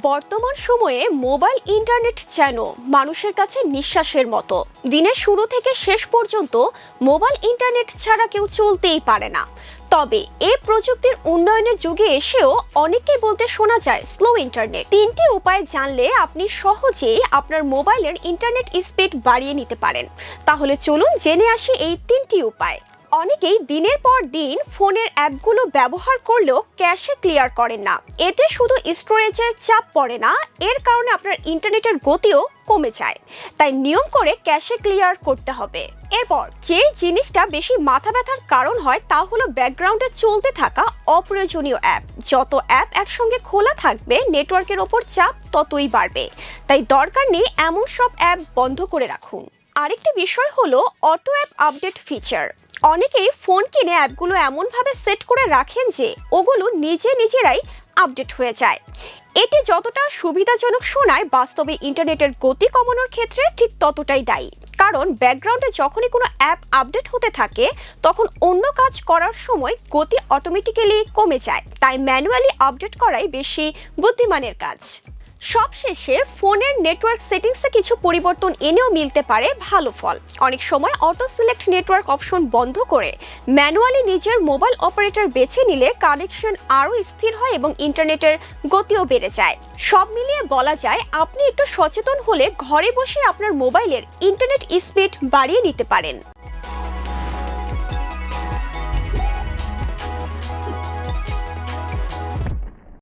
বর্তমান সময়ে mobile internet যেন মানুষের কাছে নিঃশ্বাসের মতো। দিনের শুরু থেকে শেষ পর্যন্ত মোবাইল ইন্টারনেট ছাড়া কেউ চলতেই পারে না। তবে এই প্রযুক্তির উন্নয়নের যুগে এসেও অনেকেই বলতে শোনা যায় স্লো ইন্টারনেট। তিনটি উপায় জানলে আপনি সহজেই আপনার মোবাইলের ইন্টারনেট স্পিড বাড়িয়ে নিতে পারেন। তাহলে চলুন জেনে আসি এই তিনটি উপায়। অনেকেই দিনের পর দিন ফোনের অ্যাপগুলো ব্যবহার করলেও ক্যাশে ক্লিয়ার করেন না। এতে শুধু স্টোরেজের চাপ পড়ে না, এর কারণে আপনার ইন্টারনেটের গতিও কমে যায়। তাই নিয়ম করে ক্যাশে ক্লিয়ার করতে হবে। এরপর যে জিনিসটা বেশি মাথা ব্যথার কারণ হয় তা হলো ব্যাকগ্রাউন্ডে চলতে থাকা অপ্রয়োজনীয় অ্যাপ। যত অ্যাপ একসঙ্গে খোলা থাকবে নেটওয়ার্কের ওপর চাপ ততই বাড়বে। তাই দরকার নেই এমন সব অ্যাপ বন্ধ করে রাখুন। আরেকটি বিষয় হলো অটো অ্যাপ আপডেট ফিচার। অনেকেই ফোন কিনে অ্যাপগুলো এমনভাবে সেট করে রাখেন যে ওগুলো নিজেরাই আপডেট হয়ে যায়। এটি যতটা সুবিধাজনক শোনায়, বাস্তবে ইন্টারনেটের গতি কমানোর ক্ষেত্রে ঠিক ততটাই দায়ী। কারণ ব্যাকগ্রাউন্ডে যখনই কোনো অ্যাপ আপডেট হতে থাকে তখন অন্য কাজ করার সময় গতি অটোমেটিক্যালি কমে যায়। তাই ম্যানুয়ালি আপডেট করাই বেশি বুদ্ধিমানের কাজ। সবশেষে ফোনের নেটওয়ার্ক সেটিংসে কিছু পরিবর্তন এনেও মিলতে পারে ভালো ফল। অনেক সময় অটো সিলেক্ট নেটওয়ার্ক অপশন বন্ধ করে ম্যানুয়ালি নিজের মোবাইল অপারেটর বেছে নিলে কানেকশন আরও স্থির হয় এবং ইন্টারনেটের গতিও বেড়ে যায়। সব মিলিয়ে বলা যায় আপনি একটু সচেতন হলে ঘরে বসে আপনার মোবাইলের ইন্টারনেট স্পিড বাড়িয়ে নিতে পারেন।